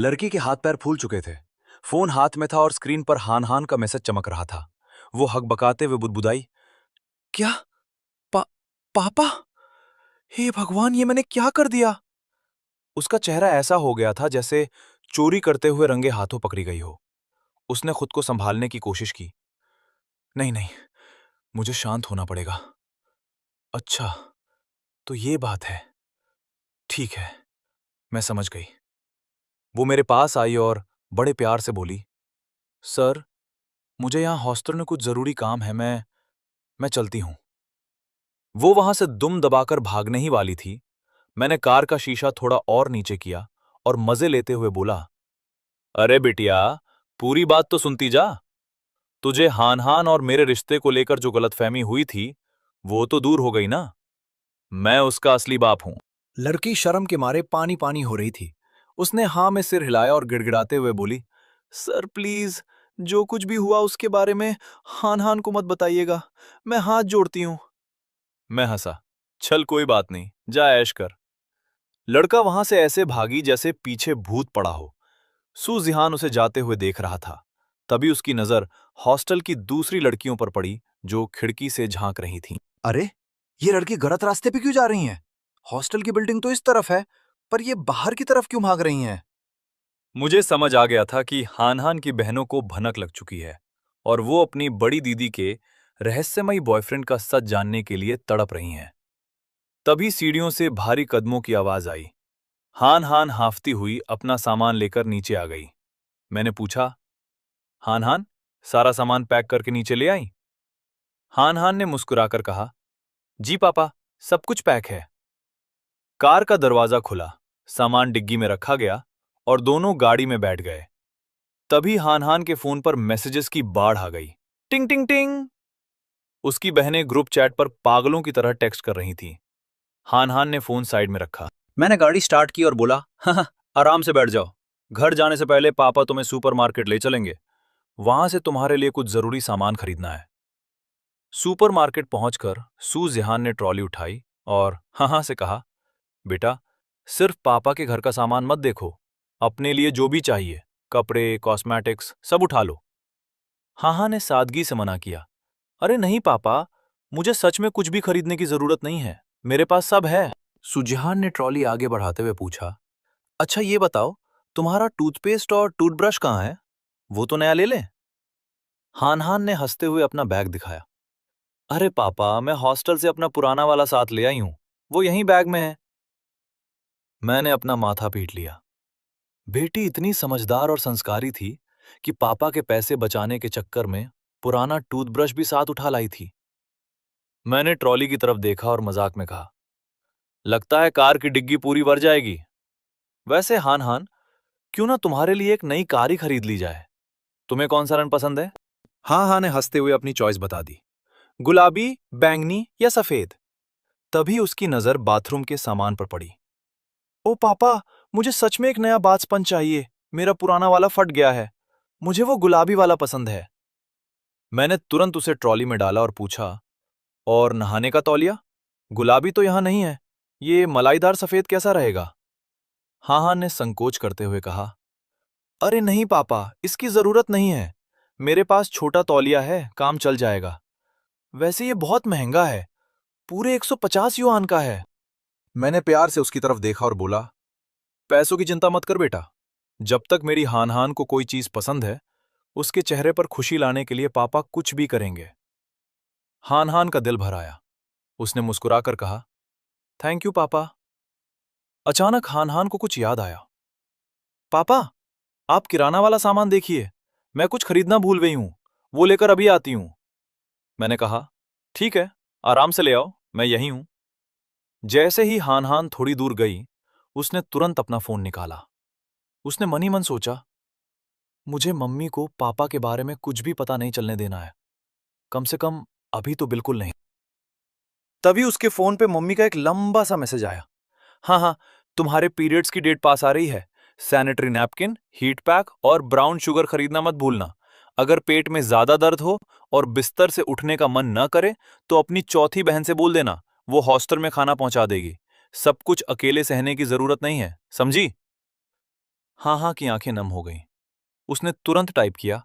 लड़की के हाथ पैर फूल चुके थे। फोन हाथ में था और स्क्रीन पर हान हान का मैसेज चमक रहा था। वो हकबकाते हुए बुदबुदाई, क्या? पा, पापा? हे भगवान, ये मैंने क्या कर दिया? उसका चेहरा ऐसा हो गया था जैसे चोरी करते हुए रंगे हाथों पकड़ी गई हो। उसने खुद को संभालने की कोशिश की। नहीं नहीं, मुझे शांत होना पड़ेगा। अच्छा, तो ये बात है। ठीक है, मैं समझ गई। वो मेरे पास आई और बड़े प्यार से बोली, सर, मुझे यहां हॉस्टल में कुछ जरूरी काम है। मैं चलती हूं। वो वहां से दुम दबाकर भागने ही वाली थी। मैंने कार का शीशा थोड़ा और नीचे किया और मजे लेते हुए बोला, अरे बिटिया, पूरी बात तो सुनती जा। तुझे हान हान और मेरे रिश्ते को लेकर जो गलतफहमी हुई थी वो तो दूर हो गई ना। मैं उसका असली बाप हूं। लड़की शर्म के मारे पानी पानी हो रही थी। उसने हां में सिर हिलाया और गिड़गिड़ाते हुए बोली, सर प्लीज, जो कुछ भी हुआ उसके बारे में हान हान को मत बताइएगा। मैं हाथ जोड़ती हूं। मैं हंसा, चल कोई बात नहीं, जा ऐश कर। लड़का वहां से ऐसे भागी जैसे पीछे भूत पड़ा हो। सूजिहान उसे जाते हुए देख रहा था। तभी उसकी नजर हॉस्टल की दूसरी लड़कियों पर पड़ी जो खिड़की से झांक रही थीं। अरे, ये लड़की गलत रास्ते पे क्यों जा रही हैं? हॉस्टल की बिल्डिंग तो इस तरफ है, पर ये बाहर की तरफ क्यों भाग रही हैं? मुझे समझ आ गया था कि हान-हान की बहनों को भनक लग चुकी है और वो अपनी बड़ी दीदी के रहस्यमयी बॉयफ्रेंड का सच जानने के लिए तड़प रही हैं। तभी सीढ़ियों से भारी कदमों की आवाज आई। हान हान हांफती हुई अपना सामान लेकर नीचे आ गई। मैंने पूछा, हान हान, सारा सामान पैक करके नीचे ले आई? हान हान ने मुस्कुराकर कहा, जी पापा, सब कुछ पैक है। कार का दरवाजा खुला, सामान डिग्गी में रखा गया और दोनों गाड़ी में बैठ गए। तभी हान हान के फोन पर मैसेजेस की बाढ़ आ गई। टिंग टिंग टिंग। उसकी बहनें ग्रुप चैट पर पागलों की तरह टेक्स्ट कर रही थीं। हान हान ने फोन साइड में रखा। मैंने गाड़ी स्टार्ट की और बोला, हाँ, आराम से बैठ जाओ। घर जाने से पहले पापा तुम्हें सुपरमार्केट ले चलेंगे। वहां से तुम्हारे लिए कुछ जरूरी सामान खरीदना है। सुपरमार्केट पहुंचकर सूजिहान ने ट्रॉली उठाई और हाँ से कहा, बेटा, सिर्फ पापा के घर का सामान मत देखो, अपने लिए जो भी चाहिए, कपड़े, कॉस्मेटिक्स, सब उठा लो। हाँ ने सादगी से मना किया, अरे नहीं पापा, मुझे सच में कुछ भी खरीदने की जरूरत नहीं है, मेरे पास सब है। सुजहान ने ट्रॉली आगे बढ़ाते हुए पूछा, अच्छा ये बताओ, तुम्हारा टूथपेस्ट और टूथब्रश कहाँ है? वो तो नया ले लें। हान ने हंसते हुए अपना बैग दिखाया। अरे पापा, मैं हॉस्टल से अपना पुराना वाला साथ ले आई हूं, वो यहीं बैग में है। मैंने अपना माथा पीट लिया। बेटी इतनी समझदार और संस्कारी थी कि पापा के पैसे बचाने के चक्कर में पुराना टूथब्रश भी साथ उठा लाई थी। मैंने ट्रॉली की तरफ देखा और मजाक में कहा, लगता है कार की डिग्गी पूरी भर जाएगी। वैसे हान हान, क्यों ना तुम्हारे लिए एक नई कार ही खरीद ली जाए। तुम्हें कौन सा रंग पसंद है? हाँ ने हंसते हुए अपनी चॉइस बता दी, गुलाबी, बैंगनी या सफेद। तभी उसकी नजर बाथरूम के सामान पर पड़ी। ओ पापा, मुझे सच में एक नया बाथ स्पंज चाहिए, मेरा पुराना वाला फट गया है, मुझे वो गुलाबी वाला पसंद है। मैंने तुरंत उसे ट्रॉली में डाला और पूछा, और नहाने का तौलिया? गुलाबी तो यहां नहीं है, ये मलाईदार सफेद कैसा रहेगा? हाँ ने संकोच करते हुए कहा, अरे नहीं पापा, इसकी जरूरत नहीं है, मेरे पास छोटा तौलिया है, काम चल जाएगा। वैसे ये बहुत महंगा है, पूरे 150 युआन का है। मैंने प्यार से उसकी तरफ देखा और बोला, पैसों की चिंता मत कर बेटा, जब तक मेरी हान हान को कोई चीज पसंद है, उसके चेहरे पर खुशी लाने के लिए पापा कुछ भी करेंगे। हान हान का दिल भर आया। उसने मुस्कुराकर कहा, थैंक यू पापा। अचानक हान हान को कुछ याद आया। पापा, आप किराना वाला सामान देखिए, मैं कुछ खरीदना भूल गई हूं, वो लेकर अभी आती हूं। मैंने कहा, ठीक है, आराम से ले आओ, मैं यहीं हूं। जैसे ही हान हान थोड़ी दूर गई, उसने तुरंत अपना फोन निकाला। उसने मन ही मन सोचा, मुझे मम्मी को पापा के बारे में कुछ भी पता नहीं चलने देना है, कम से कम अभी तो बिल्कुल नहीं। तभी उसके फोन पे मम्मी का एक लंबा सा मैसेज आया, हाँ, तुम्हारे पीरियड्स की डेट पास आ रही है, सैनिटरी नैपकिन, हीट पैक और ब्राउन शुगर खरीदना मत भूलना। अगर पेट में ज्यादा दर्द हो और बिस्तर से उठने का मन न करे तो अपनी चौथी बहन से बोल देना, वो हॉस्टल में खाना पहुंचा देगी। सब कुछ अकेले सहने की जरूरत नहीं है, समझी? हाँ हाँ की आंखें नम हो गईं। उसने तुरंत टाइप किया,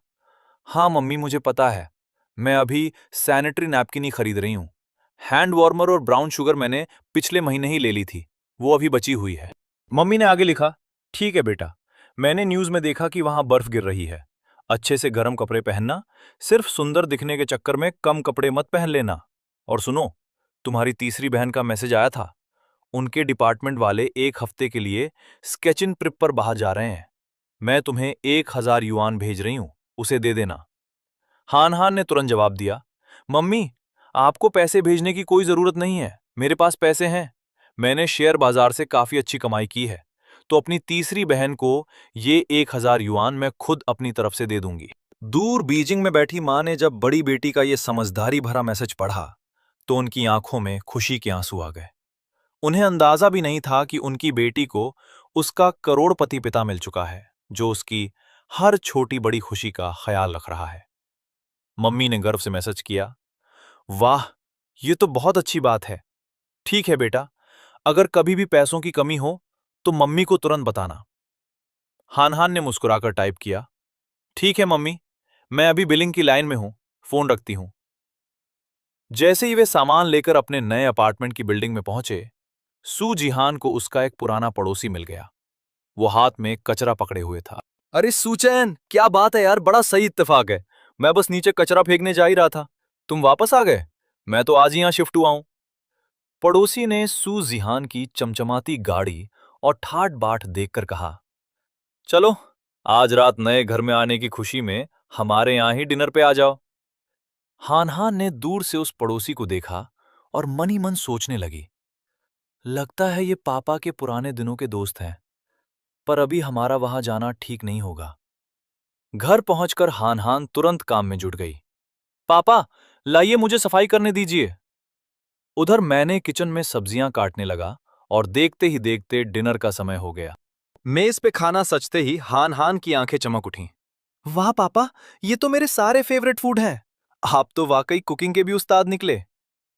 हाँ मम्मी मुझे पता है, मैं अभी सैनिटरी नैपकिन ही खरीद रही हूँ। हैंड वार्मर और ब्राउन शुगर मैंने पिछले महीने ही ले ली थी, वो अभी बची हुई है। मम्मी ने आगे लिखा, ठीक है बेटा, मैंने न्यूज में देखा कि वहां बर्फ गिर रही है। अच्छे से गर्म कपड़े पहनना, सिर्फ सुंदर दिखने के चक्कर में कम कपड़े मत पहन लेना। और सुनो, तुम्हारी तीसरी बहन का मैसेज आया था। उनके डिपार्टमेंट वाले 1 हफ्ते के लिए स्केचिंग ट्रिप पर बाहर जा रहे हैं। मैं तुम्हें 1000 युआन भेज रही हूं, उसे दे देना। हान हान ने तुरंत जवाब दिया, मम्मी आपको पैसे भेजने की कोई जरूरत नहीं है, मेरे पास पैसे हैं। मैंने शेयर बाजार से काफी अच्छी कमाई की है, तो अपनी तीसरी बहन को ये 1000 युआन मैं खुद अपनी तरफ से दे दूंगी। दूर बीजिंग में बैठी मां ने जब बड़ी बेटी का ये समझदारी भरा मैसेज पढ़ा, तो उनकी आंखों में खुशी के आंसू आ गए। उन्हें अंदाजा भी नहीं था कि उनकी बेटी को उसका करोड़पति पिता मिल चुका है, जो उसकी हर छोटी बड़ी खुशी का ख्याल रख रहा है। मम्मी ने गर्व से मैसेज किया, वाह, ये तो बहुत अच्छी बात है। ठीक है बेटा, अगर कभी भी पैसों की कमी हो तो मम्मी को तुरंत बताना। हान ने मुस्कुराकर टाइप किया, ठीक है मम्मी, मैं अभी बिलिंग की लाइन में हूं, फोन रखती हूं। जैसे ही वे सामान लेकर अपने नए अपार्टमेंट की बिल्डिंग में पहुंचे, सू जिहान को उसका एक पुराना पड़ोसी मिल गया। वो हाथ में कचरा पकड़े हुए था। अरे सूचैन, क्या बात है यार, बड़ा सही इत्तेफाक है। मैं बस नीचे कचरा फेंकने जा ही रहा था, तुम वापस आ गए। मैं तो आज ही यहां शिफ्ट हुआ हूं। पड़ोसी ने सू जिहान की चमचमाती गाड़ी और ठाट बाट देखकर कहा, चलो, आज रात नए घर में आने की खुशी में हमारे यहां ही डिनर पे आ जाओ। हान ने दूर से उस पड़ोसी को देखा और मन ही मन सोचने लगी, लगता है ये पापा के पुराने दिनों के दोस्त हैं, पर अभी हमारा वहां जाना ठीक नहीं होगा। घर पहुंचकर हान तुरंत काम में जुट गई। पापा, लाइए मुझे सफाई करने दीजिए। उधर मैंने किचन में सब्जियां काटने लगा और देखते ही देखते डिनर का समय हो गया। मेज पे खाना सजते ही हान की आंखें चमक उठीं। वाह पापा, ये तो मेरे सारे फेवरेट फूड हैं। आप तो वाकई कुकिंग के भी उस्ताद निकले।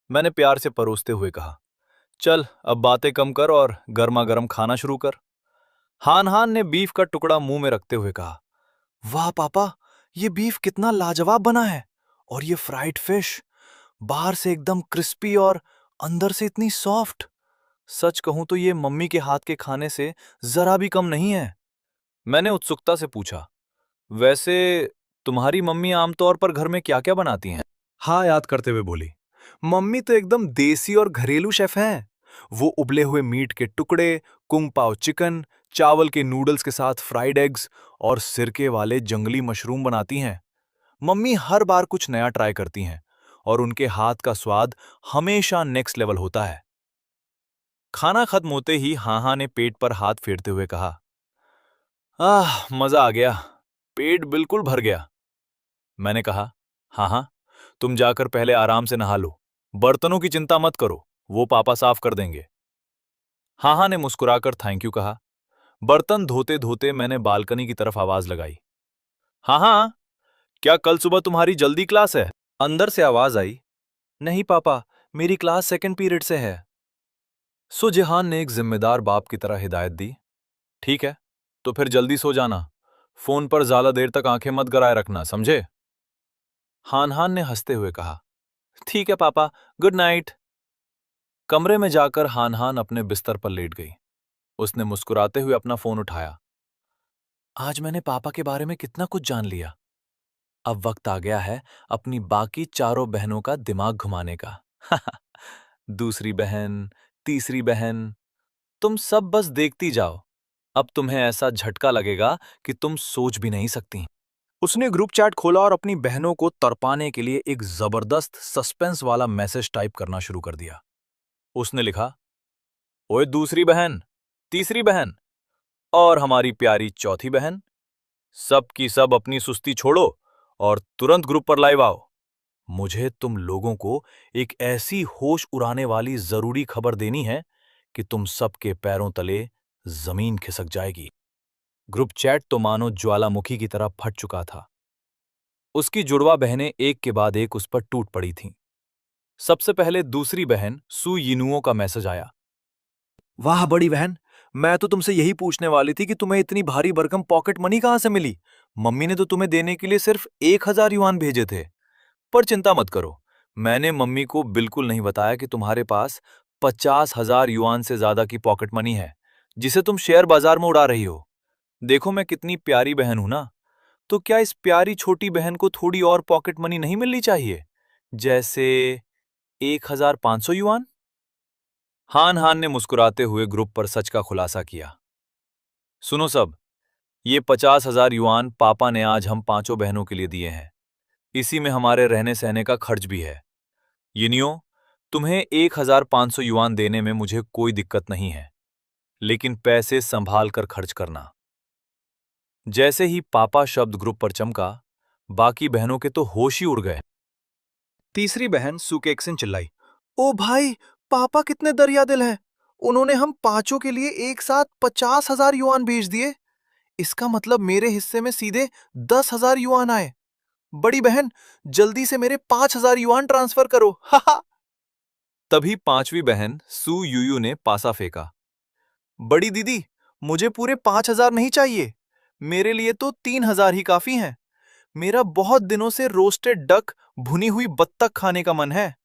मैंने प्यार से परोसते हुए कहा, चल अब बातें कम कर और गर्मा गर्म खाना शुरू कर। हान ने बीफ का टुकड़ा मुंह में रखते हुए कहा, वाह पापा, ये बीफ कितना लाजवाब बना है। और ये फ्राइड फिश, बाहर से एकदम क्रिस्पी और अंदर से इतनी सॉफ्ट। सच कहूं तो ये मम्मी के हाथ के खाने से जरा भी कम नहीं है। मैंने उत्सुकता से पूछा, वैसे तुम्हारी मम्मी आमतौर पर घर में क्या क्या बनाती हैं? हाँ याद करते हुए बोली, मम्मी तो एकदम देसी और घरेलू शेफ हैं। वो उबले हुए मीट के टुकड़े, कुंग पाव चिकन, चावल के नूडल्स के साथ फ्राइड एग्स और सिरके वाले जंगली मशरूम बनाती हैं। मम्मी हर बार कुछ नया ट्राई करती हैं और उनके हाथ का स्वाद हमेशा नेक्स्ट लेवल होता है। खाना खत्म होते ही हाहा ने पेट पर हाथ फेरते हुए कहा, मजा आ गया, पेट बिल्कुल भर गया। मैंने कहा, हाँ, तुम जाकर पहले आराम से नहा लो, बर्तनों की चिंता मत करो, वो पापा साफ कर देंगे। हाँ ने मुस्कुराकर थैंक यू कहा। बर्तन धोते धोते मैंने बालकनी की तरफ आवाज लगाई, हाँ, क्या कल सुबह तुम्हारी जल्दी क्लास है? अंदर से आवाज आई, नहीं पापा, मेरी क्लास सेकंड पीरियड से है। सुजहान ने एक जिम्मेदार बाप की तरह हिदायत दी, ठीक है, तो फिर जल्दी सो जाना, फोन पर ज्यादा देर तक आंखें मत गड़ाए रखना, समझे? हान ने हंसते हुए कहा, ठीक है पापा, गुड नाइट। कमरे में जाकर हान अपने बिस्तर पर लेट गई। उसने मुस्कुराते हुए अपना फोन उठाया। आज मैंने पापा के बारे में कितना कुछ जान लिया। अब वक्त आ गया है अपनी बाकी चारों बहनों का दिमाग घुमाने का। दूसरी बहन, तीसरी बहन, तुम सब बस देखती जाओ। अब तुम्हें ऐसा झटका लगेगा कि तुम सोच भी नहीं सकती। उसने ग्रुप चैट खोला और अपनी बहनों को तड़पाने के लिए एक जबरदस्त सस्पेंस वाला मैसेज टाइप करना शुरू कर दिया। उसने लिखा, ओए दूसरी बहन, तीसरी बहन और हमारी प्यारी चौथी बहन, सब की सब अपनी सुस्ती छोड़ो और तुरंत ग्रुप पर लाइव आओ। मुझे तुम लोगों को एक ऐसी होश उड़ाने वाली जरूरी खबर देनी है कि तुम सबके पैरों तले जमीन खिसक जाएगी। ग्रुप चैट तो मानो ज्वालामुखी की तरह फट चुका था। उसकी जुड़वा बहनें एक के बाद एक उस पर टूट पड़ी थीं। सबसे पहले दूसरी बहन सू यिनुओ का मैसेज आया, वाह बड़ी बहन, मैं तो तुमसे यही पूछने वाली थी कि तुम्हें इतनी भारी भरकम पॉकेट मनी कहाँ से मिली। मम्मी ने तो तुम्हें देने के लिए सिर्फ 1,000 युआन भेजे थे। पर चिंता मत करो, मैंने मम्मी को बिल्कुल नहीं बताया कि तुम्हारे पास 50,000 युआन से ज्यादा की पॉकेट मनी है, जिसे तुम शेयर बाजार में उड़ा रही हो। देखो मैं कितनी प्यारी बहन हूं ना, तो क्या इस प्यारी छोटी बहन को थोड़ी और पॉकेट मनी नहीं मिलनी चाहिए? जैसे 1,500 युआन? हान हान ने मुस्कुराते हुए ग्रुप पर सच का खुलासा किया। सुनो सब, ये 50,000 युआन पापा ने आज हम पांचों बहनों के लिए दिए हैं। इसी में हमारे रहने सहने का खर्च भी है। यिनियो, तुम्हें 1,500 युआन देने में मुझे कोई दिक्कत नहीं है, लेकिन पैसे संभाल कर खर्च करना। जैसे ही पापा शब्द ग्रुप पर चमका, बाकी बहनों के तो होश ही उड़ गए। तीसरी बहन सुकेक्सिन चिल्लाई, ओ भाई, पापा कितने दरियादिल हैं। उन्होंने हम पांचों के लिए एक साथ 50,000 युआन भेज दिए। इसका मतलब मेरे हिस्से में सीधे 10,000 युआन आए। बड़ी बहन, जल्दी से मेरे 5,000 युआन ट्रांसफर करो। हा। तभी पांचवी बहन सू यूयू ने पासा फेंका। बड़ी दीदी, मुझे पूरे 5,000 नहीं चाहिए। मेरे लिए तो 3,000 ही काफी हैं। मेरा बहुत दिनों से रोस्टेड डक, भुनी हुई बत्तख खाने का मन है।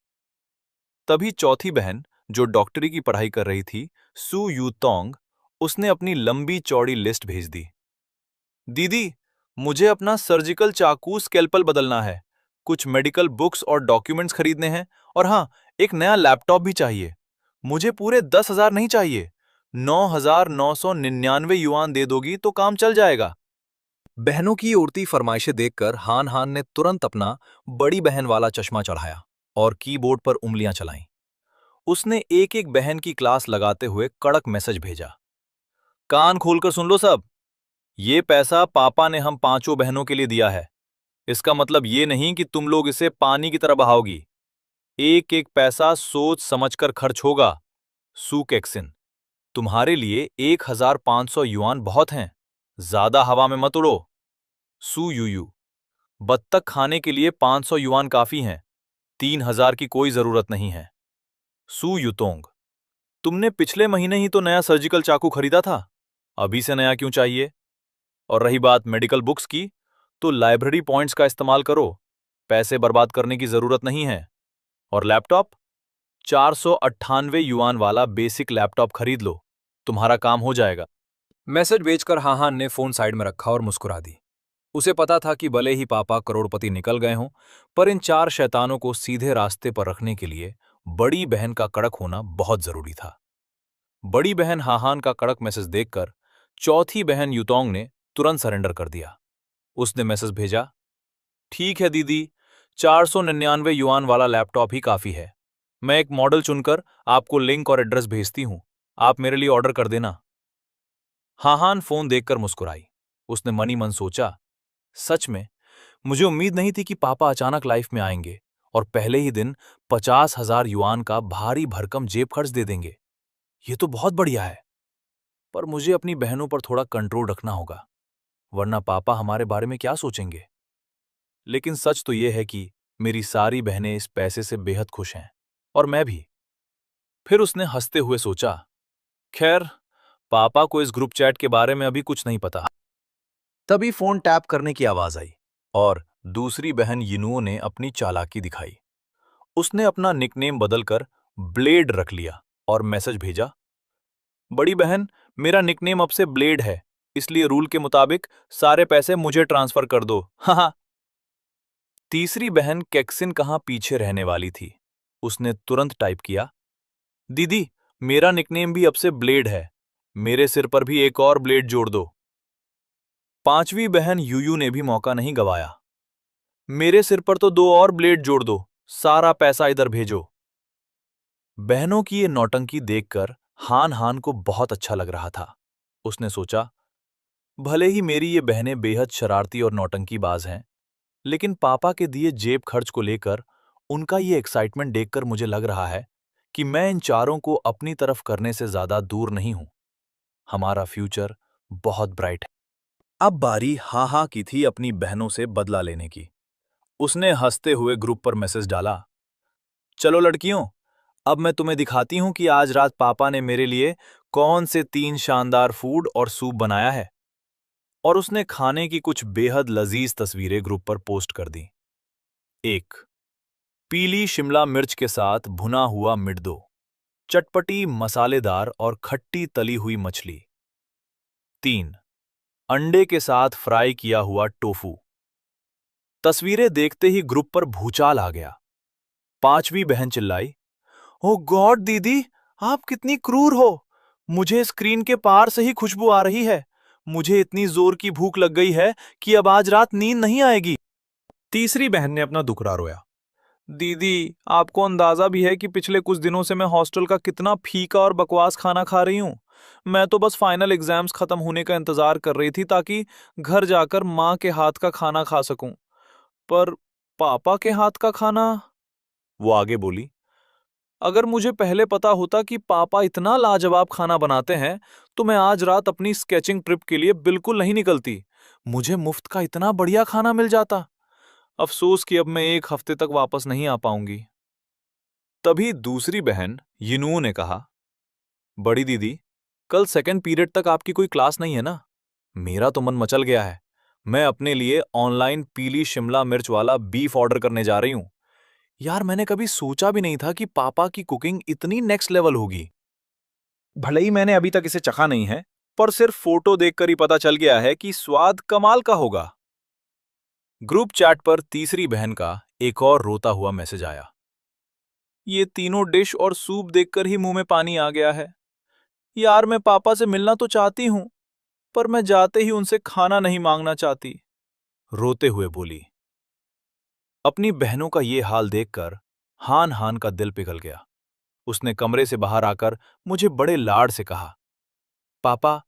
तभी चौथी बहन, जो डॉक्टरी की पढ़ाई कर रही थी, सू यूतोंग, उसने अपनी लंबी चौड़ी लिस्ट भेज दी। दीदी, मुझे अपना सर्जिकल चाकू स्केल्पल बदलना है, कुछ मेडिकल बुक्स और डॉक्यूमेंट्स खरीदने हैं, और हाँ, एक नया लैपटॉप भी चाहिए। मुझे पूरे 10,000 नहीं चाहिए, 9,999 युआन दे दोगी तो काम चल जाएगा। बहनों की उड़ती फरमाइशें देखकर हान हान ने तुरंत अपना बड़ी बहन वाला चश्मा चढ़ाया और कीबोर्ड पर उंगलियां चलाईं। उसने एक एक बहन की क्लास लगाते हुए कड़क मैसेज भेजा। कान खोलकर सुन लो सब, ये पैसा पापा ने हम पांचों बहनों के लिए दिया है। इसका मतलब ये नहीं कि तुम लोग इसे पानी की तरह बहाओगी। एक एक पैसा सोच समझकर खर्च होगा। सुकेक्सिन, तुम्हारे लिए 1,500 युआन बहुत हैं, ज्यादा हवा में मत उड़ो। सू यूयू, बत्तख खाने के लिए 500 युआन काफी हैं, 3,000 की कोई जरूरत नहीं है। सू युतोंग, तुमने पिछले महीने ही तो नया सर्जिकल चाकू खरीदा था, अभी से नया क्यों चाहिए? और रही बात मेडिकल बुक्स की, तो लाइब्रेरी पॉइंट्स का इस्तेमाल करो, पैसे बर्बाद करने की जरूरत नहीं है। और लैपटॉप, 498 युआन वाला बेसिक लैपटॉप खरीद लो, तुम्हारा काम हो जाएगा। मैसेज भेजकर हाहान ने फोन साइड में रखा और मुस्कुरा दी। उसे पता था कि भले ही पापा करोड़पति निकल गए हों, पर इन चार शैतानों को सीधे रास्ते पर रखने के लिए बड़ी बहन का कड़क होना बहुत जरूरी था। बड़ी बहन हाहान का कड़क मैसेज देखकर चौथी बहन युतोंग ने तुरंत सरेंडर कर दिया। उसने मैसेज भेजा, ठीक है दीदी, 499 युआन वाला लैपटॉप ही काफी है। मैं एक मॉडल चुनकर आपको लिंक और एड्रेस भेजती हूं, आप मेरे लिए ऑर्डर कर देना। हाहान फोन देखकर मुस्कुराई। उसने मनी मन सोचा, सच में मुझे उम्मीद नहीं थी कि पापा अचानक लाइफ में आएंगे और पहले ही दिन 50,000 युआन का भारी भरकम जेब खर्च दे देंगे। ये तो बहुत बढ़िया है, पर मुझे अपनी बहनों पर थोड़ा कंट्रोल रखना होगा, वरना पापा हमारे बारे में क्या सोचेंगे। लेकिन सच तो यह है कि मेरी सारी बहनें इस पैसे से बेहद खुश हैं, और मैं भी। फिर उसने हंसते हुए सोचा, खैर, पापा को इस ग्रुप चैट के बारे में अभी कुछ नहीं पता। तभी फोन टैप करने की आवाज आई और दूसरी बहन यिनुओ ने अपनी चालाकी दिखाई। उसने अपना निकनेम बदलकर ब्लेड रख लिया और मैसेज भेजा, बड़ी बहन, मेरा निकनेम अब से ब्लेड है, इसलिए रूल के मुताबिक सारे पैसे मुझे ट्रांसफर कर दो। हाँ। तीसरी बहन केक्सिन कहां पीछे रहने वाली थी। उसने तुरंत टाइप किया, दीदी, मेरा निकनेम भी अब से ब्लेड है, मेरे सिर पर भी एक और ब्लेड जोड़ दो। पांचवी बहन यूयू ने भी मौका नहीं गवाया, मेरे सिर पर तो दो और ब्लेड जोड़ दो, सारा पैसा इधर भेजो। बहनों की ये नौटंकी देखकर हान हान को बहुत अच्छा लग रहा था। उसने सोचा, भले ही मेरी ये बहनें बेहद शरारती और नौटंकीबाज हैं, लेकिन पापा के दिए जेब खर्च को लेकर उनका ये एक्साइटमेंट देखकर मुझे लग रहा है कि मैं इन चारों को अपनी तरफ करने से ज्यादा दूर नहीं हूं। हमारा फ्यूचर बहुत ब्राइट है। अब बारी हाहा की थी अपनी बहनों से बदला लेने की। उसने हंसते हुए ग्रुप पर मैसेज डाला, चलो लड़कियों, अब मैं तुम्हें दिखाती हूं कि आज रात पापा ने मेरे लिए कौन से 3 शानदार फूड और सूप बनाया है, और उसने खाने की कुछ बेहद लजीज तस्वीरें ग्रुप पर पोस्ट कर दी। 1. पीली शिमला मिर्च के साथ भुना हुआ मिर्दो, चटपटी मसालेदार और खट्टी तली हुई मछली। 3. अंडे के साथ फ्राई किया हुआ टोफू। तस्वीरें देखते ही ग्रुप पर भूचाल आ गया। 5वीं बहन चिल्लाई, ओ गॉड दीदी, आप कितनी क्रूर हो। मुझे स्क्रीन के पार से ही खुशबू आ रही है। मुझे इतनी जोर की भूख लग गई है कि अब आज रात नींद नहीं आएगी। तीसरी बहन ने अपना दुखड़ा रोया। दीदी, आपको अंदाजा भी है कि पिछले कुछ दिनों से मैं हॉस्टल का कितना फीका और बकवास खाना खा रही हूँ। मैं तो बस फाइनल एग्जाम्स खत्म होने का इंतजार कर रही थी ताकि घर जाकर माँ के हाथ का खाना खा सकूं। पर पापा के हाथ का खाना? वो आगे बोली, अगर मुझे पहले पता होता कि पापा इतना लाजवाब खाना बनाते हैं तो मैं आज रात अपनी स्केचिंग ट्रिप के लिए बिल्कुल नहीं निकलती। मुझे मुफ्त का इतना बढ़िया खाना मिल जाता। अफसोस कि अब मैं 1 हफ्ते तक वापस नहीं आ पाऊंगी। तभी दूसरी बहन यिनुओ ने कहा, बड़ी दीदी, कल सेकंड पीरियड तक आपकी कोई क्लास नहीं है ना? मेरा तो मन मचल गया है। मैं अपने लिए ऑनलाइन पीली शिमला मिर्च वाला बीफ ऑर्डर करने जा रही हूं। यार, मैंने कभी सोचा भी नहीं था कि पापा की कुकिंग इतनी नेक्स्ट लेवल होगी। भले ही मैंने अभी तक इसे चखा नहीं है, पर सिर्फ फोटो देखकर ही पता चल गया है कि स्वाद कमाल का होगा। ग्रुप चैट पर तीसरी बहन का एक और रोता हुआ मैसेज आया। ये तीनों डिश और सूप देखकर ही मुंह में पानी आ गया है। यार, मैं पापा से मिलना तो चाहती हूं, पर मैं जाते ही उनसे खाना नहीं मांगना चाहती। रोते हुए बोली। अपनी बहनों का ये हाल देखकर हान हान का दिल पिघल गया। उसने कमरे से बाहर आकर मुझे बड़े लाड से कहा, पापा,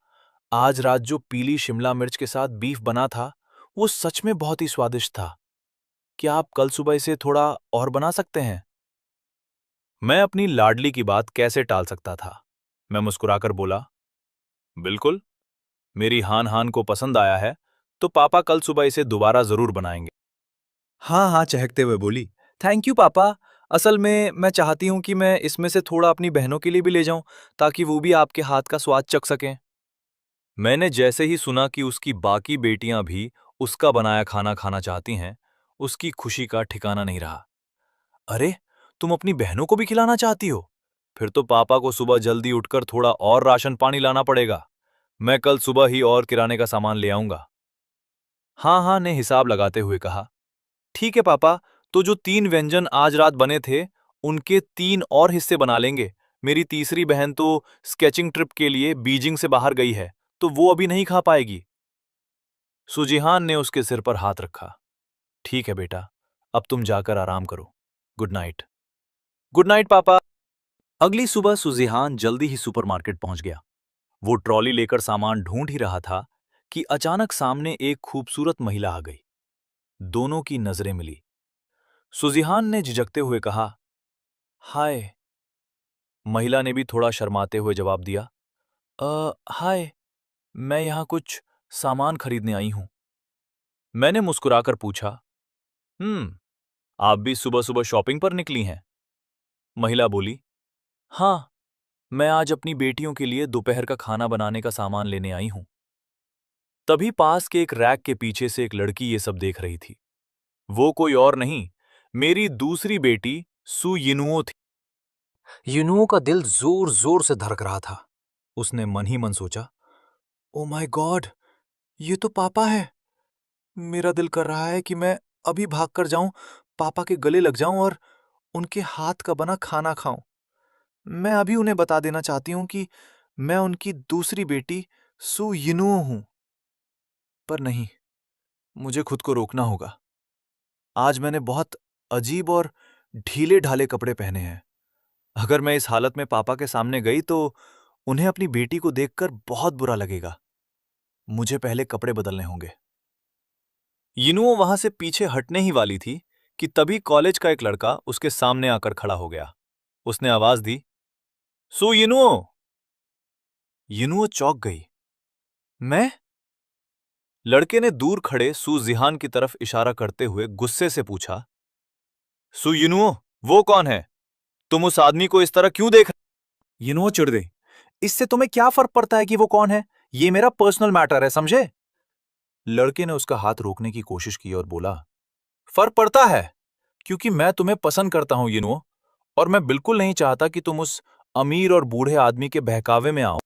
आज रात जो पीली शिमला मिर्च के साथ बीफ बना था वो सच में बहुत ही स्वादिष्ट था। क्या आप कल सुबह इसे थोड़ा और बना सकते हैं? मैं अपनी लाडली की बात कैसे टाल सकता था। मैं मुस्कुराकर बोला, बिल्कुल, मेरी हान हान को पसंद आया है तो पापा कल सुबह इसे दोबारा जरूर बनाएंगे। हाँ हाँ चहकते हुए बोली, थैंक यू पापा। असल में मैं चाहती हूं कि मैं इसमें से थोड़ा अपनी बहनों के लिए भी ले जाऊं ताकि वो भी आपके हाथ का स्वाद चख सकें। मैंने जैसे ही सुना कि उसकी बाकी बेटियां भी उसका बनाया खाना खाना चाहती हैं, उसकी खुशी का ठिकाना नहीं रहा। अरे, तुम अपनी बहनों को भी खिलाना चाहती हो? फिर तो पापा को सुबह जल्दी उठकर थोड़ा और राशन पानी लाना पड़ेगा। मैं कल सुबह ही और किराने का सामान ले आऊंगा। हाँ हाँ ने हिसाब लगाते हुए कहा, ठीक है पापा, तो जो 3 व्यंजन आज रात बने थे उनके 3 और हिस्से बना लेंगे। मेरी तीसरी बहन तो स्केचिंग ट्रिप के लिए बीजिंग से बाहर गई है, तो वो अभी नहीं खा पाएगी। सुजिहान ने उसके सिर पर हाथ रखा। ठीक है बेटा, अब तुम जाकर आराम करो। Good night. गुड नाइट पापा। अगली सुबह सुजिहान जल्दी ही सुपरमार्केट पहुंच गया। वो ट्रॉली लेकर सामान ढूंढ ही रहा था कि अचानक सामने एक खूबसूरत महिला आ गई। दोनों की नजरें मिली। सुजिहान ने झिझकते हुए कहा, हाय। महिला ने भी थोड़ा शर्माते हुए जवाब दिया, हाय, मैं यहां कुछ सामान खरीदने आई हूं। मैंने मुस्कुराकर पूछा, आप भी सुबह सुबह शॉपिंग पर निकली हैं? महिला बोली, हाँ, मैं आज अपनी बेटियों के लिए दोपहर का खाना बनाने का सामान लेने आई हूं। तभी पास के एक रैक के पीछे से एक लड़की ये सब देख रही थी। वो कोई और नहीं, मेरी दूसरी बेटी सु यिनुओ थी। यिनुओ का दिल जोर जोर से धड़क रहा था। उसने मन ही मन सोचा, ओ माय गॉड, ये तो पापा है। मेरा दिल कर रहा है कि मैं अभी भागकर जाऊं, पापा के गले लग जाऊं और उनके हाथ का बना खाना खाऊं। मैं अभी उन्हें बता देना चाहती हूं कि मैं उनकी दूसरी बेटी सु यिनुओ हूं। पर नहीं, मुझे खुद को रोकना होगा। आज मैंने बहुत अजीब और ढीले ढाले कपड़े पहने हैं। अगर मैं इस हालत में पापा के सामने गई तो उन्हें अपनी बेटी को देखकर बहुत बुरा लगेगा। मुझे पहले कपड़े बदलने होंगे। यिनुओ वहां से पीछे हटने ही वाली थी कि तभी कॉलेज का एक लड़का उसके सामने आकर खड़ा हो गया। उसने आवाज दी, सु यिनुओ। यिनुओ चौंक गई। मैं? लड़के ने दूर खड़े सु जिहान की तरफ इशारा करते हुए गुस्से से पूछा, सु यिनुओ, वो कौन है? तुम उस आदमी को इस तरह क्यों देख रहे? यिनुओ चिढ़ गई। इससे तुम्हें क्या फर्क पड़ता है कि वो कौन है? ये मेरा पर्सनल मैटर है, समझे? लड़के ने उसका हाथ रोकने की कोशिश की और बोला, फर्क पड़ता है, क्योंकि मैं तुम्हें पसंद करता हूं, और मैं बिल्कुल नहीं चाहता कि तुम उस अमीर और बूढ़े आदमी के बहकावे में आओ।